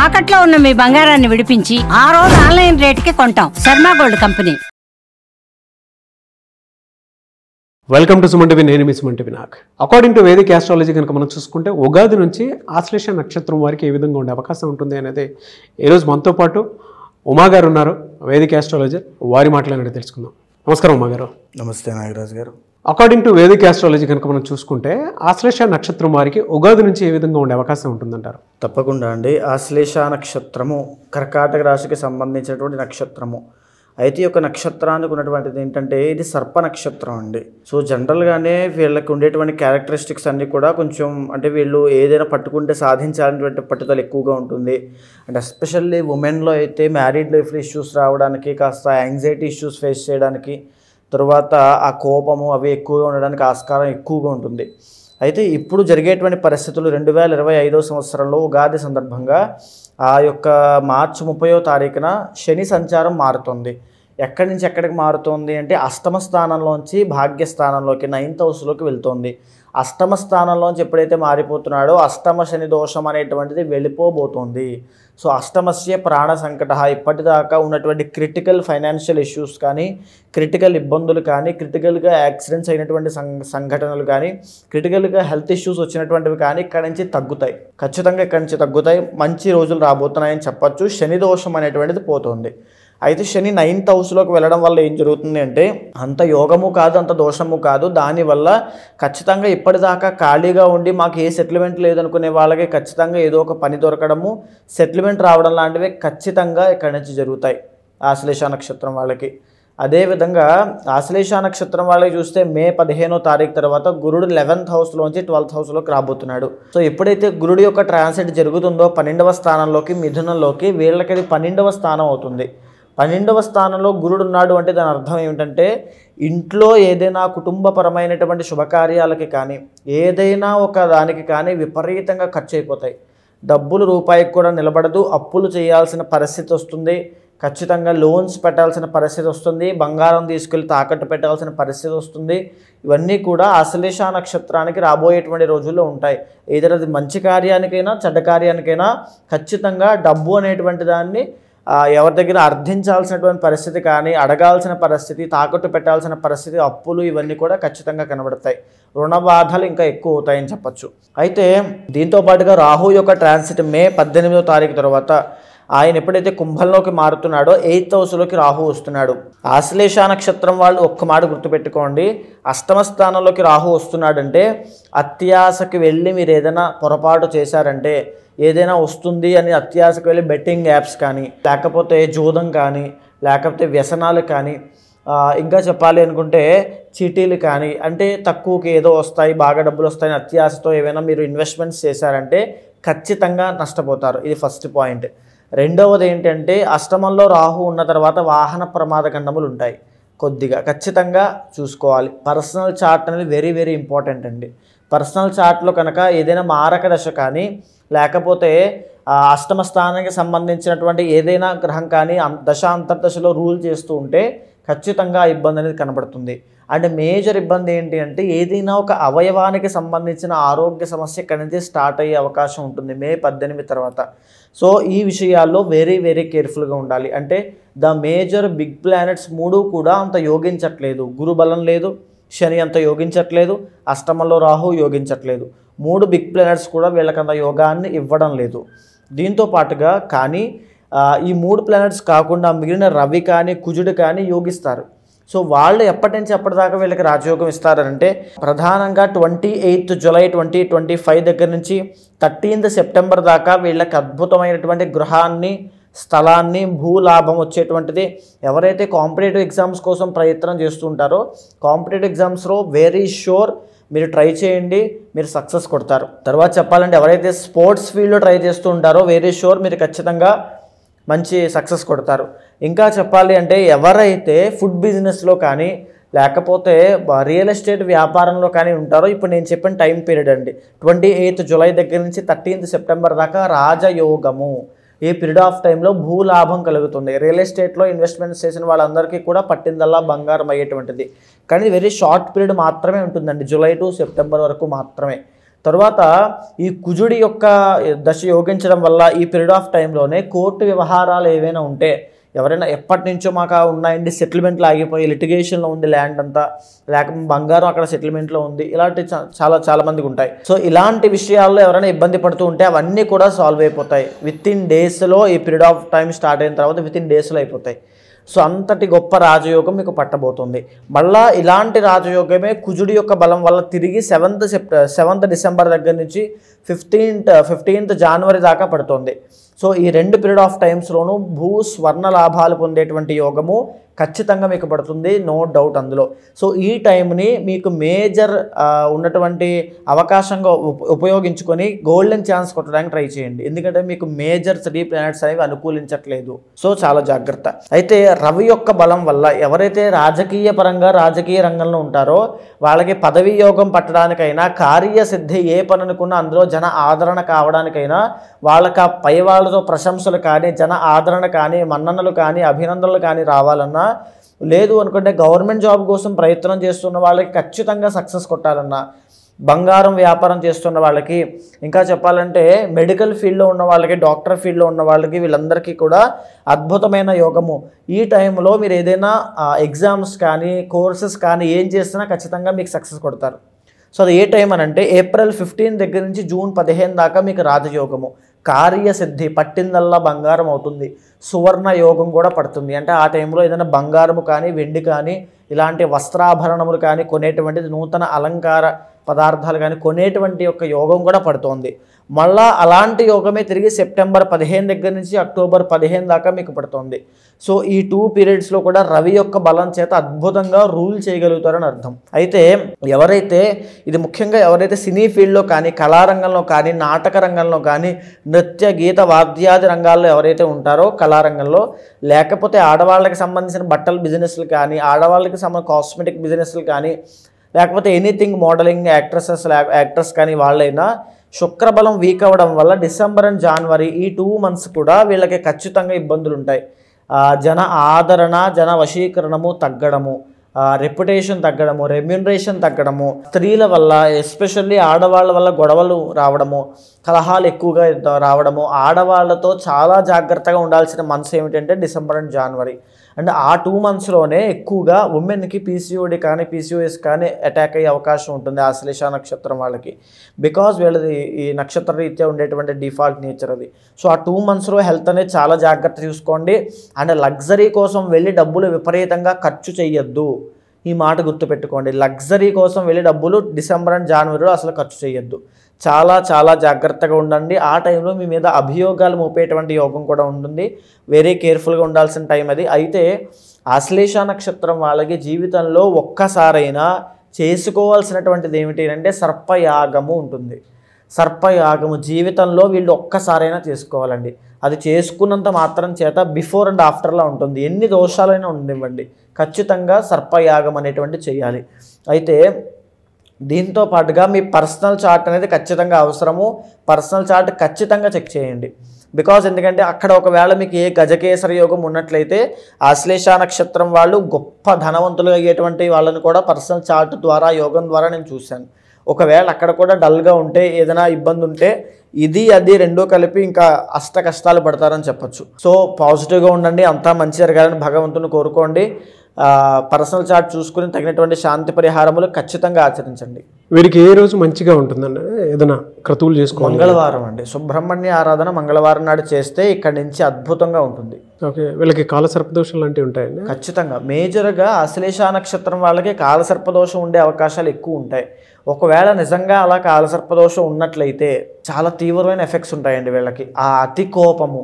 తాకట్లో ఉన్న మీ బంగారాన్ని విడిపించి ఆ రోజు ఆన్లైన్ రేటుకి కొంటాం. Sharma gold company. Welcome to Suman TV. నేను మీ సుమన్ టీవీ. నాకు అకార్డింగ్ టు వేదిక్ ఆస్ట్రాలజీ కనుక మనం చూసుకుంటే ఉగాది నుంచి ఆశ్లేష నక్షత్రం వారికి ఏ విధంగా ఉండే అవకాశం ఉంటుంది అనేది ఈరోజు మనతో పాటు ఉమా గారు ఉన్నారు, వేదిక్ ఆస్ట్రాలజర్. వారి మాటలు తెలుసుకుందాం. నమస్కారం ఉమా గారు. నమస్తే నాగరాజు గారు. అకార్డింగ్ టు వేదిక్ ఆస్ట్రాలజీ కనుక మనం చూసుకుంటే ఆశ్లేష నక్షత్రం వారికి ఉగాది నుంచి ఏ విధంగా ఉండే అవకాశం ఉంటుందంటారు? తప్పకుండా అండి. ఆశ్లేష నక్షత్రము కర్కాటక రాశికి సంబంధించినటువంటి నక్షత్రము. అయితే ఈ యొక్క నక్షత్రానికి ఉన్నటువంటిది ఏంటంటే ఇది సర్ప నక్షత్రం అండి. సో జనరల్గానే వీళ్ళకి ఉండేటువంటి క్యారెక్టరిస్టిక్స్ అన్నీ కూడా కొంచెం అంటే వీళ్ళు ఏదైనా పట్టుకుంటే సాధించాలనేటువంటి పట్టుదల ఎక్కువగా ఉంటుంది. అండ్ ఎస్పెషల్లీ ఉమెన్లో అయితే మ్యారీడ్ లైఫ్లో ఇష్యూస్ రావడానికి, కాస్త యాంగ్జైటీ ఇష్యూస్ ఫేస్ చేయడానికి, తర్వాత ఆ కోపము అవి ఎక్కువగా ఉండడానికి ఆస్కారం ఎక్కువగా ఉంటుంది. అయితే ఇప్పుడు జరిగేటువంటి పరిస్థితులు 2025 సంవత్సరంలో ఉగాది సందర్భంగా ఆ యొక్క మార్చి 30వ తారీఖున శని సంచారం మారుతుంది. ఎక్కడి నుంచి ఎక్కడికి మారుతుంది అంటే అష్టమ స్థానంలోంచి భాగ్యస్థానంలోకి 9th హౌస్లోకి వెళ్తుంది. అష్టమ స్థానంలోంచి ఎప్పుడైతే మారిపోతున్నాడో అష్టమ శని దోషం అనేటువంటిది వెళ్ళిపోబోతోంది. సో అష్టమస్య ప్రాణ సంకట, ఇప్పటిదాకా ఉన్నటువంటి క్రిటికల్ ఫైనాన్షియల్ ఇష్యూస్ కానీ, క్రిటికల్ ఇబ్బందులు కానీ, క్రిటికల్గా యాక్సిడెంట్స్ అయినటువంటి సంఘటనలు కానీ, క్రిటికల్గా హెల్త్ ఇష్యూస్ వచ్చినటువంటివి కానీ ఇక్కడి నుంచి తగ్గుతాయి. ఖచ్చితంగా ఇక్కడి నుంచి తగ్గుతాయి. మంచి రోజులు రాబోతున్నాయని చెప్పచ్చు. శని దోషం అనేటువంటిది పోతుంది. అయితే శని 9th హౌస్లోకి వెళ్ళడం వల్ల ఏం జరుగుతుంది అంటే అంత యోగము కాదు, అంత దోషము కాదు. దానివల్ల ఖచ్చితంగా ఇప్పటిదాకా ఖాళీగా ఉండి మాకు ఏ సెటిల్మెంట్ లేదనుకునే వాళ్ళకి ఖచ్చితంగా ఏదో ఒక పని దొరకడము, సెటిల్మెంట్ రావడం లాంటివి ఖచ్చితంగా ఇక్కడి నుంచి జరుగుతాయి ఆశ్లేష నక్షత్రం వాళ్ళకి. అదేవిధంగా ఆశ్లేష నక్షత్రం వాళ్ళకి చూస్తే మే 15వ తారీఖు తర్వాత గురుడు 11th హౌస్లోంచి 12th హౌస్లోకి రాబోతున్నాడు. సో ఎప్పుడైతే గురుడు యొక్క ట్రాన్సిట్ జరుగుతుందో 12వ స్థానంలోకి, మిథునంలోకి, వీళ్ళకి అది 12వ స్థానం అవుతుంది. 12వ స్థానంలో గురుడు ఉన్నాడు అంటే దాని అర్థం ఏమిటంటే ఇంట్లో ఏదైనా కుటుంబపరమైనటువంటి శుభకార్యాలకి కానీ, ఏదైనా ఒక దానికి కానీ విపరీతంగా ఖర్చు అయిపోతాయి. డబ్బులు రూపాయికి కూడా నిలబడదు. అప్పులు చేయాల్సిన పరిస్థితి వస్తుంది. ఖచ్చితంగా లోన్స్ పెట్టాల్సిన పరిస్థితి వస్తుంది. బంగారం తీసుకెళ్ళి తాకట్టు పెట్టాల్సిన పరిస్థితి వస్తుంది. ఇవన్నీ కూడా ఆశ్లేష నక్షత్రానికి రాబోయేటువంటి రోజుల్లో ఉంటాయి. ఏదైనా అది మంచి కార్యానికైనా చెడ్డ కార్యానికైనా ఖచ్చితంగా డబ్బు అనేటువంటి దాన్ని ఎవరి దగ్గర అర్థించాల్సినటువంటి పరిస్థితి కానీ, అడగాల్సిన పరిస్థితి, తాకట్టు పెట్టాల్సిన పరిస్థితి, అప్పులు ఇవన్నీ కూడా ఖచ్చితంగా కనబడతాయి. రుణ బాధలు ఇంకా ఎక్కువ అవుతాయని చెప్పచ్చు. అయితే దీంతో పాటుగా రాహు యొక్క ట్రాన్సిట్ మే 18వ తారీఖు తర్వాత ఆయన ఎప్పుడైతే కుంభంలోకి మారుతున్నాడో 8th హౌస్లోకి రాహు వస్తున్నాడు. ఆశ్లేష నక్షత్రం వాళ్ళు ఒక్క మాట గుర్తుపెట్టుకోండి, అష్టమ స్థానంలోకి రాహు వస్తున్నాడంటే అత్యాశకి వెళ్ళి మీరు ఏదైనా పొరపాటు చేశారంటే, ఏదైనా వస్తుంది అని అత్యాశకు వెళ్ళి బెట్టింగ్ యాప్స్ కానీ, లేకపోతే జూదం కానీ, లేకపోతే వ్యసనాలు కానీ, ఇంకా చెప్పాలి అనుకుంటే చీటీలు కానీ, అంటే తక్కువకి ఏదో వస్తాయి, బాగా డబ్బులు వస్తాయని అత్యాశతో ఏమైనా మీరు ఇన్వెస్ట్మెంట్స్ చేశారంటే ఖచ్చితంగా నష్టపోతారు. ఇది ఫస్ట్ పాయింట్. రెండవది ఏంటంటే అష్టమంలో రాహు ఉన్న తర్వాత వాహన ప్రమాద గండములు ఉంటాయి. కొద్దిగా ఖచ్చితంగా చూసుకోవాలి. పర్సనల్ చార్ట్ అనేది వెరీ వెరీ ఇంపార్టెంట్ అండి. పర్సనల్ చార్ట్లో కనుక ఏదైనా మారక దశ కానీ, లేకపోతే అష్టమ స్థానానికి సంబంధించినటువంటి ఏదైనా గ్రహం కానీ దశ అంతర్దశలో రూల్ చేస్తూ ఉంటే ఖచ్చితంగా ఇబ్బంది అనేది కనబడుతుంది. అండ్ మేజర్ ఇబ్బంది ఏంటి అంటే ఏదైనా ఒక అవయవానికి సంబంధించిన ఆరోగ్య సమస్య ఇక్కడి నుంచి స్టార్ట్ అయ్యే అవకాశం ఉంటుంది మే 18 తర్వాత. సో ఈ విషయాల్లో వెరీ వెరీ కేర్ఫుల్గా ఉండాలి. అంటే ద మేజర్ బిగ్ ప్లానెట్స్ 3 కూడా అంత యోగించట్లేదు. గురు బలం లేదు, శని అంత యోగించట్లేదు, అష్టమంలో రాహు యోగించట్లేదు. 3 బిగ్ ప్లానెట్స్ కూడా వీళ్ళకంత యోగాన్ని ఇవ్వడం లేదు. దీంతో పాటుగా కానీ ఈ 3 ప్లానెట్స్ కాకుండా మిగిలిన రవి కానీ, కుజుడు కానీ యోగిస్తారు. సో వాళ్ళు ఎప్పటి నుంచి ఎప్పటిదాకా వీళ్ళకి రాజయోగం ఇస్తారంటే ప్రధానంగా 28 జూలై 2025 దగ్గర నుంచి 13th సెప్టెంబర్ దాకా వీళ్ళకి అద్భుతమైనటువంటి గృహాన్ని, స్థలాన్ని, భూలాభం వచ్చేటువంటిది. ఎవరైతే కాంపిటేటివ్ ఎగ్జామ్స్ కోసం ప్రయత్నం చేస్తూ ఉంటారో కాంపిటేటివ్ ఎగ్జామ్స్లో వెరీ షూర్ మీరు ట్రై చేయండి, మీరు సక్సెస్ కొడతారు. తర్వాత చెప్పాలంటే ఎవరైతే స్పోర్ట్స్ ఫీల్డ్లో ట్రై చేస్తూ ఉంటారో వెరీ షూర్ మీరు ఖచ్చితంగా మంచి సక్సెస్ కొడతారు. ఇంకా చెప్పాలి అంటే ఎవరైతే ఫుడ్ బిజినెస్లో కానీ, లేకపోతే రియల్ ఎస్టేట్ వ్యాపారంలో కానీ ఉంటారో ఇప్పుడు నేను చెప్పిన టైం పీరియడ్ అండి 28 జూలై దగ్గర నుంచి 13th సెప్టెంబర్ దాకా రాజయోగము. ఈ పీరియడ్ ఆఫ్ టైంలో భూలాభం కలుగుతుంది. రియల్ ఎస్టేట్లో ఇన్వెస్ట్మెంట్స్ చేసిన వాళ్ళందరికీ కూడా పట్టిందల్లా బంగారం అయ్యేటువంటిది. కానీ వెరీ షార్ట్ పీరియడ్ మాత్రమే ఉంటుందండి, జూలై టు సెప్టెంబర్ వరకు మాత్రమే. తర్వాత ఈ కుజుడి యొక్క దశ యోగించడం వల్ల ఈ పీరియడ్ ఆఫ్ టైంలోనే కోర్టు వ్యవహారాలు ఏవైనా ఉంటే, ఎవరైనా ఎప్పటి నుంచో మాకు ఉన్నాయండి, సెటిల్మెంట్లు ఆగిపోయి లిటిగేషన్లో ఉంది ల్యాండ్ అంతా, లేకపోతే బంగారం అక్కడ సెటిల్మెంట్లో ఉంది, ఇలాంటి చాలా మందికి ఉంటాయి. సో ఇలాంటి విషయాల్లో ఎవరైనా ఇబ్బంది పడుతూ ఉంటే అవన్నీ కూడా సాల్వ్ అయిపోతాయి. విత్ ఇన్ డేస్లో ఈ పీరియడ్ ఆఫ్ టైం స్టార్ట్ అయిన తర్వాత విత్ ఇన్ డేస్లో అయిపోతాయి. సో అంతటి గొప్ప రాజయోగం మీకు పట్టబోతుంది. మళ్ళా ఇలాంటి రాజయోగమే కుజుడి యొక్క బలం వల్ల తిరిగి 7th డిసెంబర్ దగ్గర నుంచి 15th జనవరి దాకా పడుతుంది. సో ఈ 2 పీరియడ్ ఆఫ్ టైమ్స్లోనూ స్వర్ణ లాభాలు పొందేటువంటి యోగము ఖచ్చితంగా మీకు పడుతుంది, నో డౌట్ అందులో. సో ఈ టైంని మీకు మేజర్ ఉన్నటువంటి అవకాశంగా ఉపయోగించుకొని గోల్డెన్ ఛాన్స్ కొట్టడానికి ట్రై చేయండి. ఎందుకంటే మీకు మేజర్ 3 ప్లానెట్స్ అనేవి అనుకూలించట్లేదు. సో చాలా జాగ్రత్త. అయితే రవి యొక్క బలం వల్ల ఎవరైతే రాజకీయ పరంగా రాజకీయ రంగంలో ఉంటారో వాళ్ళకి పదవి యోగం పట్టడానికైనా, కార్యసిద్ధి ఏ పని అనుకున్నా అందులో జన ఆదరణ కావడానికైనా, వాళ్ళకి పై వాళ్ళతో ప్రశంసలు కానీ, జన ఆదరణ కానీ, మన్ననలు కానీ, అభినందనలు కానీ రావాలన్నా, లేదు అనుకుంటే గవర్నమెంట్ జాబ్ కోసం ప్రయత్నం చేస్తున్న వాళ్ళకి ఖచ్చితంగా సక్సెస్ కొట్టాలన్నా, బంగారం వ్యాపారం చేస్తున్న వాళ్ళకి, ఇంకా చెప్పాలంటే మెడికల్ ఫీల్డ్లో ఉన్న వాళ్ళకి, డాక్టర్ ఫీల్డ్లో ఉన్న వాళ్ళకి, వీళ్ళందరికీ కూడా అద్భుతమైన యోగము. ఈ టైంలో మీరు ఏదైనా ఎగ్జామ్స్ కానీ, కోర్సెస్ కానీ ఏం చేసినా ఖచ్చితంగా మీకు సక్సెస్ కొడతారు. సో అది ఏ టైం అని అంటే ఏప్రిల్ 15 దగ్గర నుంచి జూన్ 15 దాకా మీకు రాజయోగము, కార్యసిద్ధి, పట్టిందల్లా బంగారం అవుతుంది, సువర్ణ యోగం కూడా పడుతుంది. అంటే ఆ టైంలో ఏదైనా బంగారము కానీ, వెండి కానీ, ఇలాంటి వస్త్రాభరణములు కానీ కొనేటువంటిది, నూతన అలంకార పదార్థాలు కానీ కొనేటువంటి యొక్క యోగం కూడా పడుతోంది. మళ్ళా అలాంటి యోగమే తిరిగి సెప్టెంబర్ 15 దగ్గర నుంచి అక్టోబర్ 15 దాకా మీకు పడుతుంది. సో ఈ 2 పీరియడ్స్లో కూడా రవి యొక్క బలం చేత అద్భుతంగా రూల్ చేయగలుగుతారని అర్థం. అయితే ఎవరైతే ఇది ముఖ్యంగా ఎవరైతే సినీ ఫీల్డ్లో కానీ, కళారంగంలో కానీ, నాటక రంగంలో కానీ, నృత్య గీత వాద్యాది రంగాల్లో ఎవరైతే ఉంటారో కళారంగంలో, లేకపోతే ఆడవాళ్ళకి సంబంధించిన బట్టల బిజినెస్లు కానీ, ఆడవాళ్ళకి సంబంధించిన కాస్మెటిక్ బిజినెస్లు కానీ, లేకపోతే ఎనీథింగ్ మోడలింగ్ యాక్ట్రెస్ కానీ వాళ్ళైనా శుక్రబలం వీక్ అవ్వడం వల్ల డిసెంబర్ అండ్ జనవరి ఈ 2 months కూడా వీళ్ళకి ఖచ్చితంగా ఇబ్బందులు ఉంటాయి. జన ఆదరణ, జన వశీకరణము తగ్గడము, రెప్యుటేషన్ తగ్గడము, రెమ్యూనరేషన్ తగ్గడము, స్త్రీల వల్ల ఎస్పెషల్లీ ఆడవాళ్ళ వల్ల గొడవలు రావడము, కలహాలు ఎక్కువగా రావడము, ఆడవాళ్ళతో చాలా జాగ్రత్తగా ఉండాల్సిన మంత్స్ ఏమిటంటే డిసెంబర్ అండ్ జనవరి. అండ్ ఆ 2 monthsలోనే ఎక్కువగా ఉమెన్కి పీసీఓడి కానీ, పీసీఓఎస్ కానీ అటాక్ అయ్యే అవకాశం ఉంటుంది ఆశ్లేష నక్షత్రం వాళ్ళకి. బికాజ్ వీళ్ళది ఈ నక్షత్ర రీత్యా ఉండేటువంటి డిఫాల్ట్ నేచర్ అది. సో ఆ 2 monthsలో హెల్త్ అనేది చాలా జాగ్రత్త చూసుకోండి. అండ్ లగ్జరీ కోసం వెళ్ళి డబ్బులు విపరీతంగా ఖర్చు చేయొద్దు. ఈ మాట గుర్తుపెట్టుకోండి. లగ్జరీ కోసం వెళ్ళి డబ్బులు డిసెంబర్ అండ్ జనవరిలో అసలు ఖర్చు చేయొద్దు. చాలా జాగ్రత్తగా ఉండండి. ఆ టైంలో మీ మీద అభియోగాలు మోపేటువంటి యోగం కూడా ఉంటుంది. వెరీ కేర్ఫుల్గా ఉండాల్సిన టైం అది. అయితే ఆశ్లేష నక్షత్రం వాళ్ళకి జీవితంలో ఒక్కసారైనా చేసుకోవాల్సినటువంటిది ఏమిటి అంటే సర్పయాగము ఉంటుంది. సర్పయాగము జీవితంలో వీళ్ళు ఒక్కసారైనా చేసుకోవాలండి. అది చేసుకున్నంత మాత్రం చేత బిఫోర్ అండ్ ఆఫ్టర్లా ఉంటుంది. ఎన్ని దోషాలైనా ఉండనివ్వండి, ఖచ్చితంగా సర్పయాగం అనేటువంటి చేయాలి. అయితే దీంతో పాటుగా మీ పర్సనల్ చార్ట్ అనేది ఖచ్చితంగా అవసరము. పర్సనల్ చార్ట్ ఖచ్చితంగా చెక్ చేయండి. బికాజ్ ఎందుకంటే అక్కడ ఒకవేళ మీకు ఏ గజకేసర యోగం ఉన్నట్లయితే ఆశ్లేష నక్షత్రం వాళ్ళు గొప్ప ధనవంతులు అయ్యేటువంటి వాళ్ళని కూడా పర్సనల్ చార్ట్ ద్వారా, యోగం ద్వారా నేను చూశాను. ఒకవేళ అక్కడ కూడా డల్గా ఉంటే, ఏదైనా ఇబ్బంది ఉంటే, ఇది అది రెండూ కలిపి ఇంకా అష్ట కష్టాలు పడతారని చెప్పచ్చు. సో పాజిటివ్గా ఉండండి, అంతా మంచి జరగాలని భగవంతుని కోరుకోండి. పర్సనల్ చార్ట్ చూసుకుని తగినటువంటి శాంతి పరిహారములు ఖచ్చితంగా ఆచరించండి. వీరికి ఏ రోజు మంచిగా ఉంటుందండి? ఏదైనా క్రతువులు చేసుకోవాలి? మంగళవారం అండి. సుబ్రహ్మణ్య ఆరాధన మంగళవారం నాడు చేస్తే ఇక్కడి నుంచి అద్భుతంగా ఉంటుంది. ఓకే. వీళ్ళకి కాలసర్పదోషం లాంటివి ఉంటాయండి? ఖచ్చితంగా. మేజర్గా ఆశ్లేష నక్షత్రం వాళ్ళకి కాలసర్పదోషం ఉండే అవకాశాలు ఎక్కువ ఉంటాయి. ఒకవేళ నిజంగా అలా కాలసర్పదోషం ఉన్నట్లయితే చాలా తీవ్రమైన ఎఫెక్ట్స్ ఉంటాయండి వీళ్ళకి. ఆ అతి కోపము,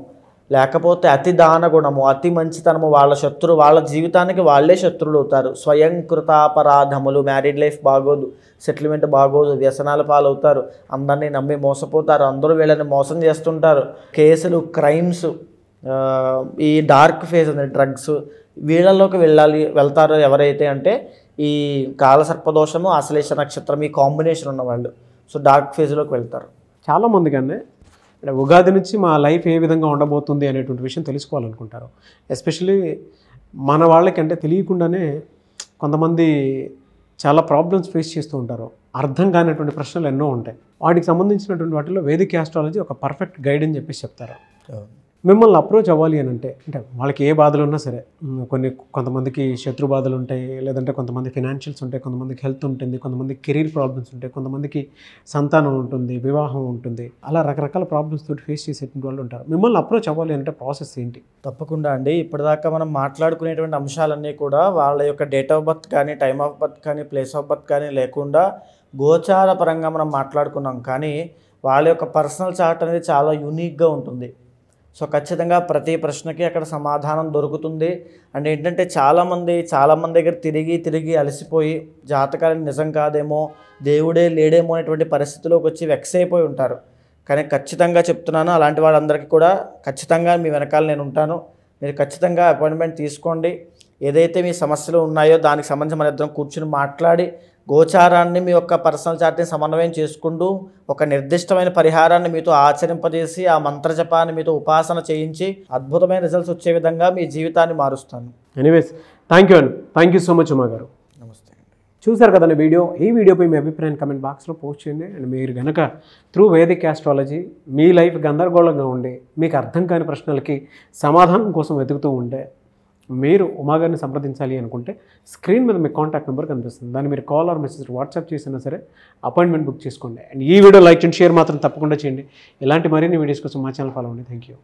లేకపోతే అతి దాన గుణము, అతి మంచితనము వాళ్ళ జీవితానికి వాళ్ళే శత్రువులు అవుతారు. స్వయంకృతాపరాధములు, మ్యారీడ్ లైఫ్ బాగోదు, సెటిల్మెంట్ బాగోదు, వ్యసనాల పాలవుతారు, అందరినీ నమ్మి మోసపోతారు, అందరూ వీళ్ళని మోసం చేస్తుంటారు, కేసులు, క్రైమ్స్, ఈ డార్క్ ఫేజ్ ఉంది, డ్రగ్స్, వీళ్ళలోకి వెళ్తారు ఎవరైతే అంటే ఈ కాలసర్పదోషము, ఆశ్లేష నక్షత్రం ఈ కాంబినేషన్ ఉన్నవాళ్ళు. సో డార్క్ ఫేజ్లోకి వెళ్తారు. చాలామంది కానీ ఉగాది నుంచి మా లైఫ్ ఏ విధంగా ఉండబోతుంది అనేటువంటి విషయం తెలుసుకోవాలనుకుంటారు. ఎస్పెషల్లీ మన వాళ్ళకి అంటే తెలియకుండానే కొంతమంది చాలా ప్రాబ్లమ్స్ ఫేస్ చేస్తూ ఉంటారు. అర్థం కానటువంటి ప్రశ్నలు ఎన్నో ఉంటాయి. వాటికి సంబంధించినటువంటి వాటిలో వేదిక్ ఆస్ట్రాలజీ ఒక పర్ఫెక్ట్ గైడ్ అని చెప్పేసి చెప్తారు. మిమ్మల్ని అప్రోచ్ అవ్వాలి అని అంటే వాళ్ళకి ఏ బాధలు ఉన్నా సరే, కొంతమందికి శత్రు బాధలు ఉంటాయి, లేదంటే కొంతమంది ఫినాన్షియల్స్ ఉంటాయి, కొంతమందికి హెల్త్ ఉంటుంది, కొంతమందికి కెరీర్ ప్రాబ్లమ్స్ ఉంటాయి, కొంతమందికి సంతానం ఉంటుంది, వివాహం ఉంటుంది, అలా రకరకాల ప్రాబ్లమ్స్ తోటి ఫేస్ చేసేటువంటి వాళ్ళు ఉంటారు. మిమ్మల్ని అప్రోచ్ అవ్వాలి అంటే ప్రాసెస్ ఏంటి? తప్పకుండా అండి. ఇప్పటిదాకా మనం మాట్లాడుకునేటువంటి అంశాలన్నీ కూడా వాళ్ళ యొక్క డేట్ ఆఫ్ బర్త్ కానీ, టైమ్ ఆఫ్ బర్త్ కానీ, ప్లేస్ ఆఫ్ బర్త్ కానీ లేకుండా గోచార పరంగా మనం మాట్లాడుకున్నాం. కానీ వాళ్ళ యొక్క పర్సనల్ చార్ట్ అనేది చాలా యూనిక్గా ఉంటుంది. సో ఖచ్చితంగా ప్రతి ప్రశ్నకి అక్కడ సమాధానం దొరుకుతుంది. అండ్ ఏంటంటే చాలామంది దగ్గర తిరిగి అలసిపోయి జాతకాలని నిజం కాదేమో, దేవుడే లేడేమో అనేటువంటి పరిస్థితిలోకి వచ్చి వెక్స్ అయిపోయి ఉంటారు. కానీ ఖచ్చితంగా చెప్తున్నాను, అలాంటి వాళ్ళందరికీ కూడా ఖచ్చితంగా మీ వెనకాల నేను ఉంటాను. మీరు ఖచ్చితంగా అపాయింట్మెంట్ తీసుకోండి. ఏదైతే మీ సమస్యలు ఉన్నాయో దానికి సంబంధించి మన ఇద్దరం కూర్చుని మాట్లాడి గోచారాన్ని మీ యొక్క పర్సనల్ చార్ట్ని సమన్వయం చేసుకుంటూ ఒక నిర్దిష్టమైన పరిహారాన్ని మీతో ఆచరింపజేసి ఆ మంత్రజపాన్ని మీతో ఉపాసన చేయించి అద్భుతమైన రిజల్ట్స్ వచ్చే విధంగా మీ జీవితాన్ని మారుస్తాను. Anyways, thank you so much Uma గారు. నమస్తే. చూసారు కదండి ఈ వీడియోపై మీ అభిప్రాయాన్ని కమెంట్ బాక్స్లో పోస్ట్ చేయండి. అండ్ మీరు కనుక త్రూ వేదిక్ ఆస్ట్రాలజీ మీ లైఫ్ గందరగోళంగా ఉండి మీకు అర్థం కాని ప్రశ్నలకి సమాధానం కోసం వెతుకుతూ ఉంటే మీరు ఉమా గారిని సంప్రదించాలి అనుకుంటే స్క్రీన్ మీద మీ కాంటాక్ట్ నెంబర్ కనిపిస్తుంది. దాన్ని మీరు కాల్ ఆర్ మెసేజ్ వాట్సాప్ చేసినా సరే అపాయింట్మెంట్ బుక్ చేసుకోండి. అండ్ ఈ వీడియో లైక్ అండ్ షేర్ మాత్రం తప్పకుండా చేయండి. ఇలాంటి మరిన్ని వీడియోస్ కోసం మా ఛానల్ ఫాలో అవ్వండి. Thank you.